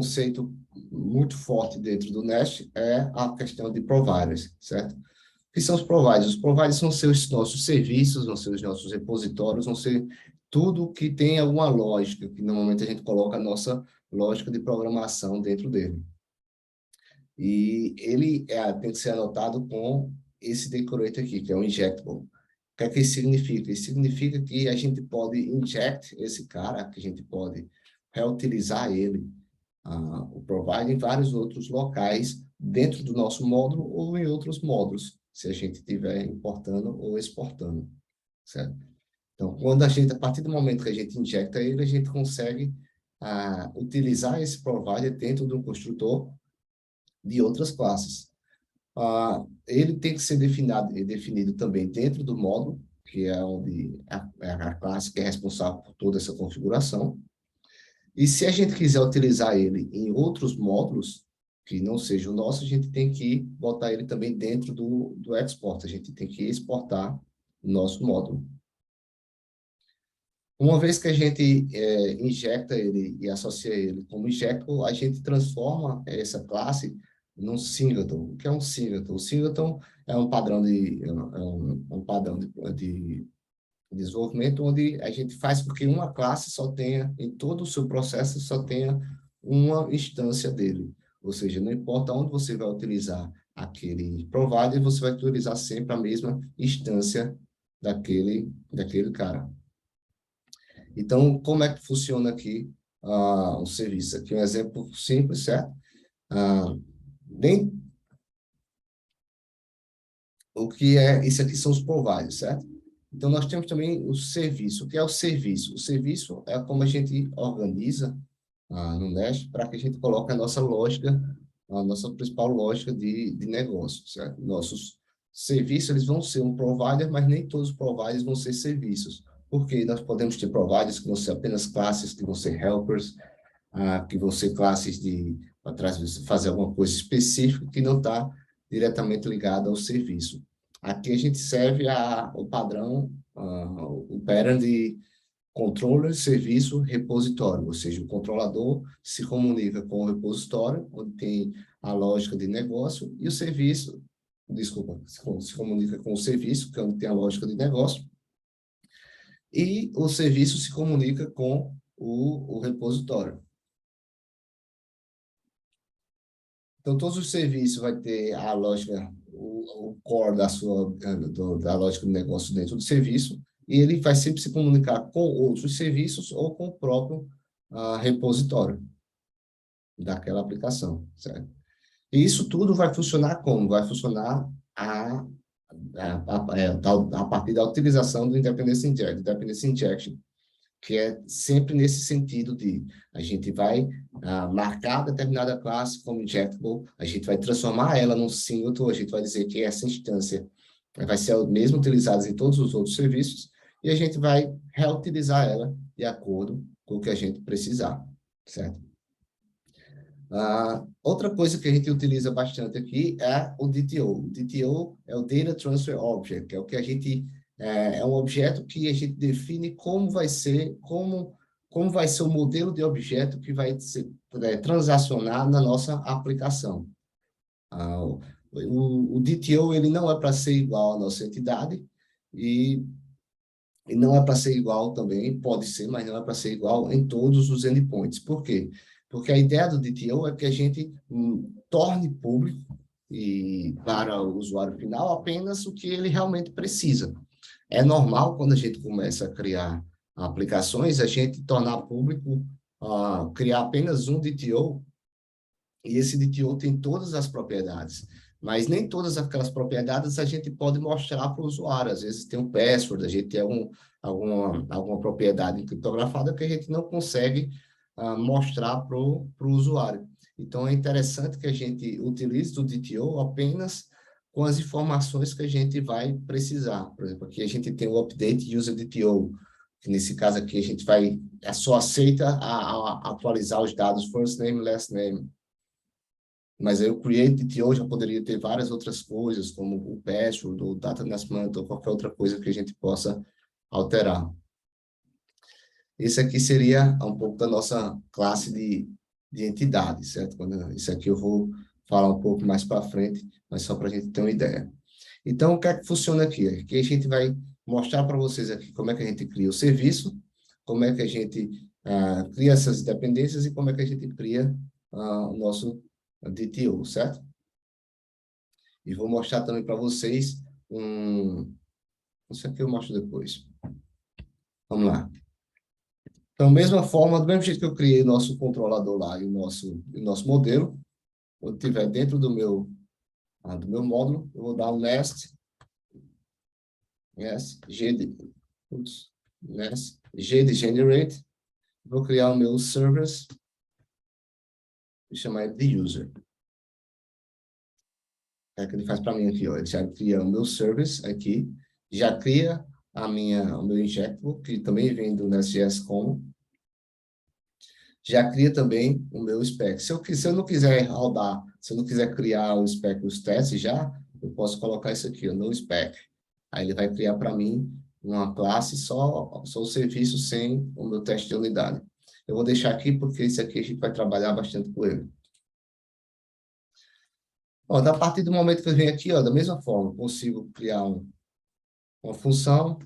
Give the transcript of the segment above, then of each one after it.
conceito muito forte dentro do Nest é a questão de providers, certo? O que são os providers? Os providers vão ser os nossos serviços, vão ser os nossos repositórios, vão ser tudo que tem alguma lógica, que normalmente a gente coloca a nossa lógica de programação dentro dele. E ele tem que ser anotado com esse decorator aqui, que é o injectable. O que é que isso significa? Isso significa que a gente pode inject esse cara, que a gente pode reutilizar ele, o provider, em vários outros locais dentro do nosso módulo ou em outros módulos, se a gente estiver importando ou exportando, certo? Então, a partir do momento que a gente injecta ele, a gente consegue utilizar esse provider dentro do construtor de outras classes. Ele tem que ser definido também dentro do módulo, que é onde é a classe que é responsável por toda essa configuração. E se a gente quiser utilizar ele em outros módulos, que não seja o nosso, a gente tem que botar ele também dentro do export. A gente tem que exportar o nosso módulo. Uma vez que a gente injecta ele e associa ele como injectable, a gente transforma essa classe num singleton. O que é um singleton? O singleton é um padrão de desenvolvimento onde a gente faz com que uma classe só tenha, em todo o seu processo, só tenha uma instância dele. Ou seja, não importa onde você vai utilizar aquele provider, você vai utilizar sempre a mesma instância daquele cara. Então, como é que funciona aqui o serviço? Aqui é um exemplo simples, certo? O que é, isso aqui são os providers, certo? Então, nós temos também o serviço. O que é o serviço? O serviço é como a gente organiza no Nest para que a gente coloque a nossa lógica, a nossa principal lógica de negócio, certo? Nossos serviços, eles vão ser um provider, mas nem todos os providers vão ser serviços. Porque nós podemos ter providers que vão ser apenas classes, que vão ser helpers, que vão ser classes para fazer alguma coisa específica que não está diretamente ligada ao serviço. Aqui a gente serve o padrão, o pattern de controller, serviço, repositório, ou seja, o controlador se comunica com o repositório, onde tem a lógica de negócio, e o serviço, desculpa, se comunica com o serviço, que é onde tem a lógica de negócio, e o serviço se comunica com o repositório. Então, todos os serviços vai ter a lógica, o core da lógica do negócio dentro do serviço, e ele vai sempre se comunicar com outros serviços ou com o próprio repositório daquela aplicação, certo? E isso tudo vai funcionar como? Vai funcionar a partir da utilização do Dependency Injection, que é sempre nesse sentido de a gente vai marcar determinada classe como injectable, a gente vai transformar ela num singleton, a gente vai dizer que essa instância vai ser a mesma utilizada em todos os outros serviços, e a gente vai reutilizar ela de acordo com o que a gente precisar, certo? Outra coisa que a gente utiliza bastante aqui é o DTO. O DTO é o Data Transfer Object, que é o que a gente é um objeto que a gente define como vai ser o modelo de objeto que vai transacionar na nossa aplicação. O DTO ele não é para ser igual à nossa entidade e não é para ser igual também, pode ser, mas não é para ser igual em todos os endpoints. Por quê? Porque a ideia do DTO é que a gente torne público e para o usuário final apenas o que ele realmente precisa. É normal, quando a gente começa a criar aplicações, a gente tornar público, criar apenas um DTO, e esse DTO tem todas as propriedades. Mas nem todas aquelas propriedades a gente pode mostrar para o usuário. Às vezes tem um password, a gente tem alguma propriedade criptografada que a gente não consegue mostrar para o usuário. Então, é interessante que a gente utilize o DTO apenas com as informações que a gente vai precisar. Por exemplo, aqui a gente tem o Update User DTO, que nesse caso aqui a gente só aceita atualizar os dados first name, last name. Mas aí o Create DTO já poderia ter várias outras coisas, como o password, ou data nascimento, ou qualquer outra coisa que a gente possa alterar. Esse aqui seria um pouco da nossa classe de entidades, certo? Isso aqui eu vou falar um pouco mais para frente, mas só para a gente ter uma ideia. Então, o que é que funciona aqui? Aqui a gente vai mostrar para vocês aqui como é que a gente cria o serviço, como é que a gente cria essas dependências e como é que a gente cria o nosso DTO, certo? E vou mostrar também para vocês isso aqui eu mostro depois. Vamos lá. Então, mesma forma, do mesmo jeito que eu criei o nosso controlador lá e o nosso modelo, quando estiver dentro do meu módulo, eu vou dar um G de generate, vou criar o meu service e chamar ele de user. É o que ele faz para mim aqui, ó. Ele já cria o meu service aqui, já cria o meu injectable, que também vem do Nest.js Common, já cria também o meu spec. Se eu não quiser rodar, se eu não quiser criar o spec dos testes já, eu posso colocar isso aqui, ó, no spec. Aí ele vai criar para mim uma classe só o serviço sem o meu teste de unidade. Eu vou deixar aqui porque esse aqui a gente vai trabalhar bastante com ele. Ó, a partir do momento que eu venho aqui, ó, da mesma forma, eu consigo criar uma função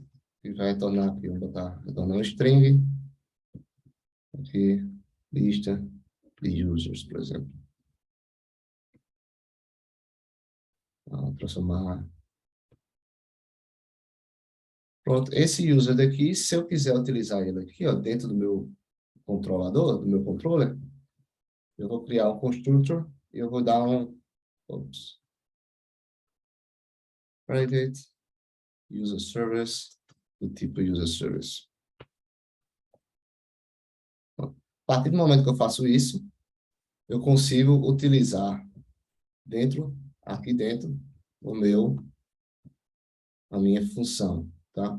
que vai retornar aqui, vou retornar um string, aqui, lista de users, por exemplo. Transformar. Pronto, esse user daqui, se eu quiser utilizar ele aqui, ó, dentro do meu controlador, do meu controller, eu vou criar um constructor e eu vou dar private user service do tipo user service. Pronto. A partir do momento que eu faço isso, eu consigo utilizar aqui dentro, a minha função, tá?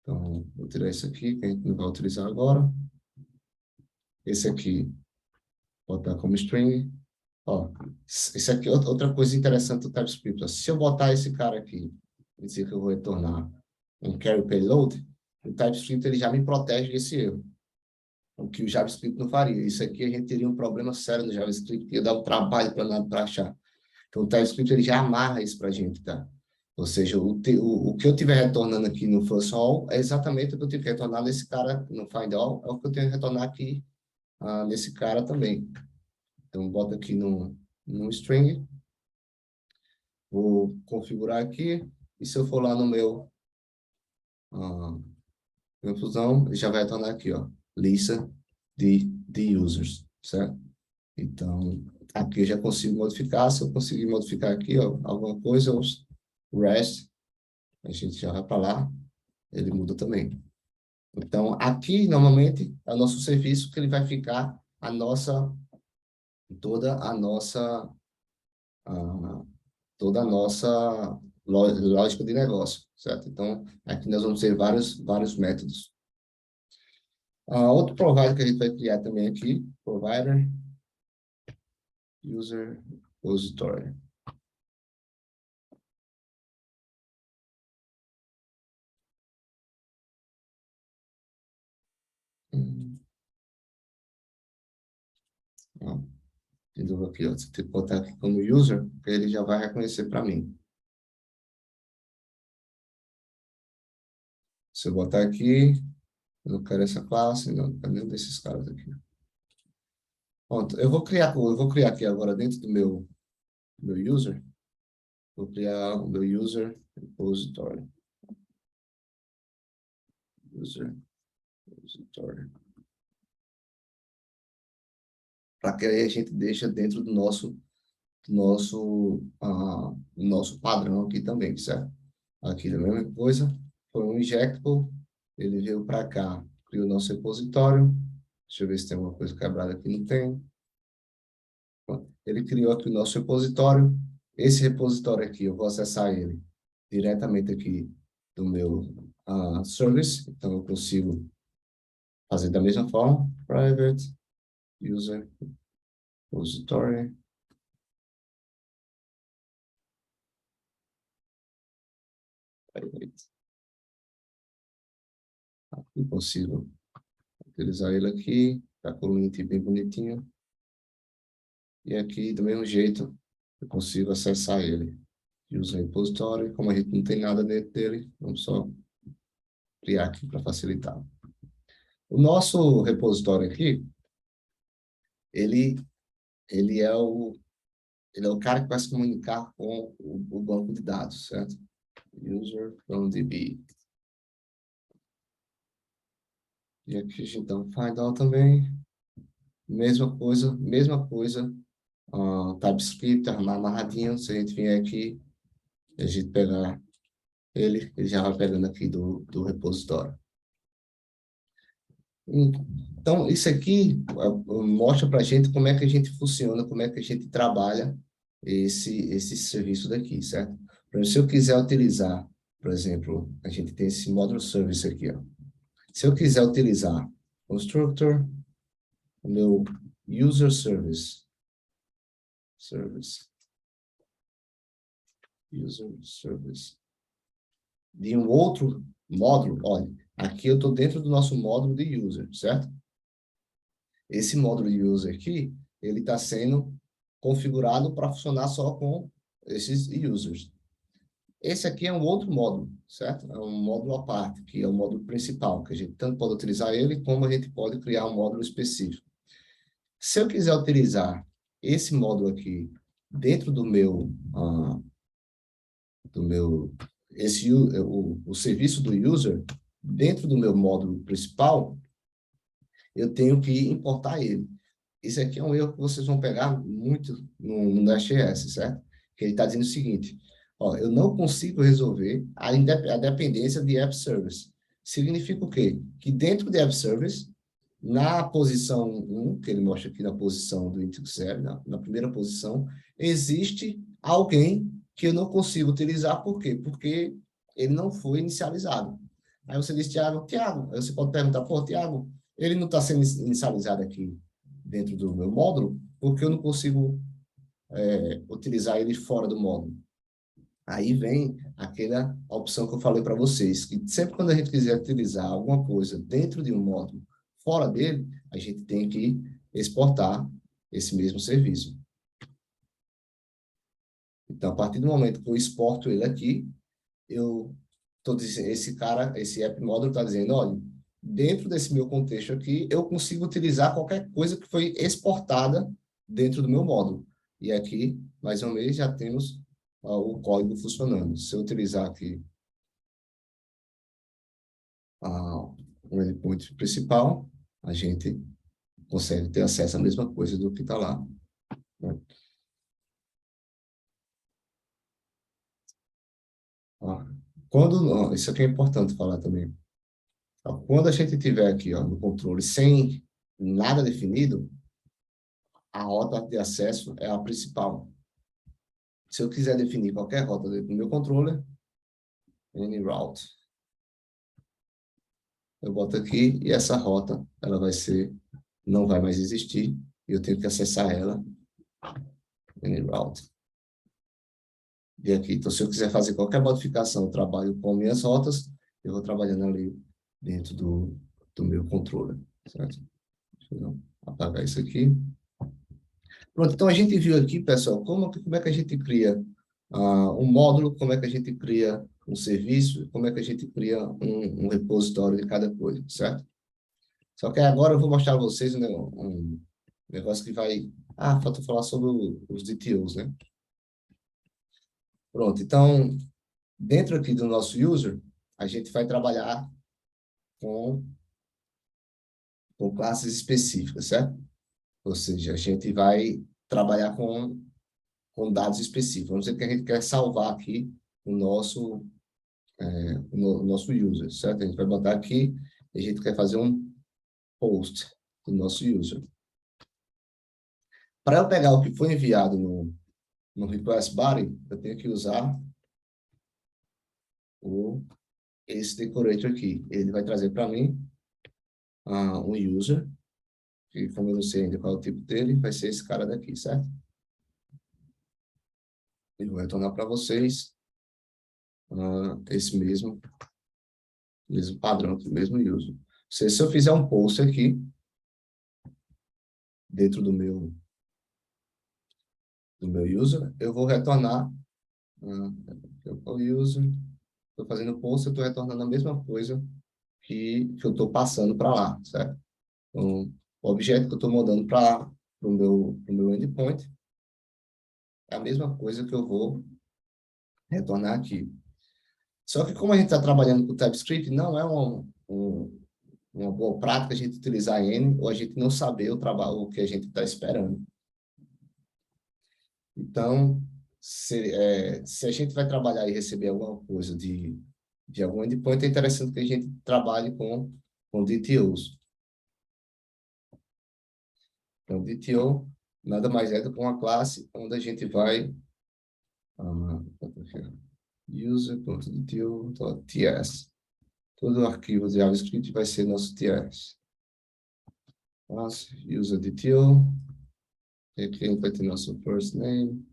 Então, vou tirar isso aqui, que a gente não vai utilizar agora. Esse aqui, botar como string. Ó, isso aqui é outra coisa interessante do TypeScript. Ó. Se eu botar esse cara aqui, dizer que eu vou retornar um carry payload, o TypeScript ele já me protege desse erro, o que o JavaScript não faria. Isso aqui a gente teria um problema sério no JavaScript, que ia dar um trabalho para achar. Então, o TypeScript ele já amarra isso para a gente, tá? Ou seja, o que eu estiver retornando aqui no first all é exatamente o que eu tenho que retornar nesse cara no find all, é o que eu tenho que retornar aqui nesse cara também. Então, bota aqui no string, vou configurar aqui, e se eu for lá no ah, minha fusão, ele já vai retornar aqui, ó, lista de users, certo? Então, aqui eu já consigo modificar, se eu conseguir modificar aqui, ó, alguma coisa, o rest, a gente já vai para lá, ele muda também. Então, aqui, normalmente, é o nosso serviço que ele vai ficar toda a nossa, ah, toda a nossa lógica de negócio, certo? Então, aqui nós vamos ter vários métodos. Outro provider que a gente vai criar também aqui, provider user repository. Ó, de novo aqui, ó, você tem que botar aqui como user, que ele já vai reconhecer para mim. Se eu botar aqui, eu não quero essa classe, não quero nenhum desses caras aqui. Pronto, eu vou criar aqui agora dentro do meu user, vou criar o meu user repository. User repository. Para que aí a gente deixa dentro do nosso padrão aqui também, certo? Aqui é a mesma coisa, foi um injectable, ele veio para cá, criou o nosso repositório. Deixa eu ver se tem alguma coisa quebrada aqui, não tem. Ele criou aqui o nosso repositório. Esse repositório aqui, eu vou acessar ele diretamente aqui do meu service. Então, eu consigo fazer da mesma forma. Private user repository. Private. Aqui consigo utilizar ele aqui. Está com o link bem bonitinho. E aqui, do mesmo jeito, eu consigo acessar ele. User repositório, como a gente não tem nada dentro dele, vamos só criar aqui para facilitar. O nosso repositório aqui, ele, ele é o, ele é o cara que vai se comunicar com o banco de dados, certo? User from DB. E aqui a gente dá um find out também. Mesma coisa. TypeScript amarradinho. Se a gente vier aqui, a gente pegar ele já vai pegando aqui do repositório. Então, isso aqui mostra para a gente como é que a gente funciona, como é que a gente trabalha esse serviço daqui, certo? Se eu quiser utilizar, por exemplo, a gente tem esse módulo service aqui, ó. Se eu quiser utilizar constructor, o meu user service, user service, de um outro módulo, olha, aqui eu estou dentro do nosso módulo de user, certo? Esse módulo de user aqui, ele está sendo configurado para funcionar só com esses users. Esse aqui é um outro módulo, certo? É um módulo à parte, que é o módulo principal, que a gente tanto pode utilizar ele, como a gente pode criar um módulo específico. Se eu quiser utilizar esse módulo aqui dentro o serviço do user, dentro do meu módulo principal, eu tenho que importar ele. Isso aqui é um erro que vocês vão pegar muito no Nest.js, certo? Que ele está dizendo o seguinte, ó, eu não consigo resolver a dependência de App Service. Significa o quê? Que dentro de App Service, na posição 1, que ele mostra aqui na posição do índice 0, na primeira posição, existe alguém que eu não consigo utilizar, por quê? Porque ele não foi inicializado. Aí você diz, Tiago, aí você pode perguntar, pô, Tiago, ele não está sendo inicializado aqui dentro do meu módulo, porque eu não consigo utilizar ele fora do módulo. Aí vem aquela opção que eu falei para vocês, que sempre quando a gente quiser utilizar alguma coisa dentro de um módulo, fora dele, a gente tem que exportar esse mesmo serviço. Então, a partir do momento que eu exporto ele aqui, eu estou dizendo, esse app módulo está dizendo, olha, dentro desse meu contexto aqui, eu consigo utilizar qualquer coisa que foi exportada dentro do meu módulo. E aqui, mais uma vez, já temos o código funcionando. Se eu utilizar aqui o endpoint principal, a gente consegue ter acesso à mesma coisa do que está lá, né? Isso aqui é importante falar também. Quando a gente tiver aqui no controle sem nada definido, a rota de acesso é a principal. Se eu quiser definir qualquer rota dentro do meu controller, anyRoute, eu boto aqui e essa rota ela não vai mais existir e eu tenho que acessar ela, anyRoute. E aqui, então se eu quiser fazer qualquer modificação, eu trabalho com minhas rotas, eu vou trabalhando ali dentro do meu controller, certo? Deixa eu apagar isso aqui. Pronto, então a gente viu aqui, pessoal, como é que a gente cria um módulo, como é que a gente cria um serviço, como é que a gente cria um repositório de cada coisa, certo? Só que agora eu vou mostrar a vocês um negócio que vai... falta falar sobre os DTOs, né? Pronto, então, dentro aqui do nosso user, a gente vai trabalhar com classes específicas, certo? Ou seja, a gente vai trabalhar com dados específicos. Vamos dizer que a gente quer salvar aqui o nosso, o nosso user, certo? A gente vai botar aqui e a gente quer fazer um post do nosso user. Para eu pegar o que foi enviado no request body, eu tenho que usar esse decorator aqui. Ele vai trazer para mim um user, que como eu não sei ainda qual é o tipo dele, vai ser esse cara daqui, certo? E vou retornar para vocês esse mesmo padrão, o mesmo user. Se eu fizer um post aqui, dentro do meu do meu user, eu vou retornar o user, estou fazendo post, eu estou retornando a mesma coisa que eu estou passando para lá, certo? Então, o objeto que eu estou mandando para o meu endpoint é a mesma coisa que eu vou retornar aqui. Só que como a gente está trabalhando com TypeScript, não é uma boa prática a gente utilizar N ou a gente não saber o trabalho, o que a gente está esperando. Então, se a gente vai trabalhar e receber alguma coisa de algum endpoint, é interessante que a gente trabalhe com DTOs. Então, DTO nada mais é do que uma classe onde a gente vai user.dto.ts. Todo arquivo de JavaScript vai ser nosso TS. Classe user.dto. Aqui a gente vai ter nosso first name.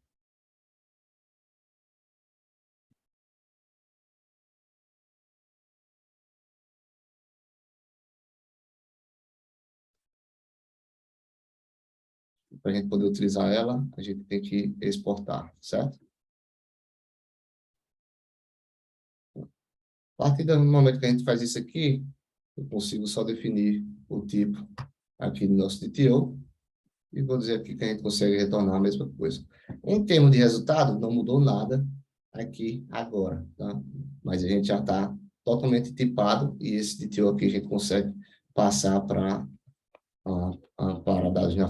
Para a gente poder utilizar ela, a gente tem que exportar, certo? A partir do momento que a gente faz isso aqui, eu consigo só definir o tipo aqui no nosso DTO e vou dizer aqui que a gente consegue retornar a mesma coisa. Em termos de resultado, não mudou nada aqui agora, tá? Mas a gente já está totalmente tipado e esse DTO aqui a gente consegue passar para dados na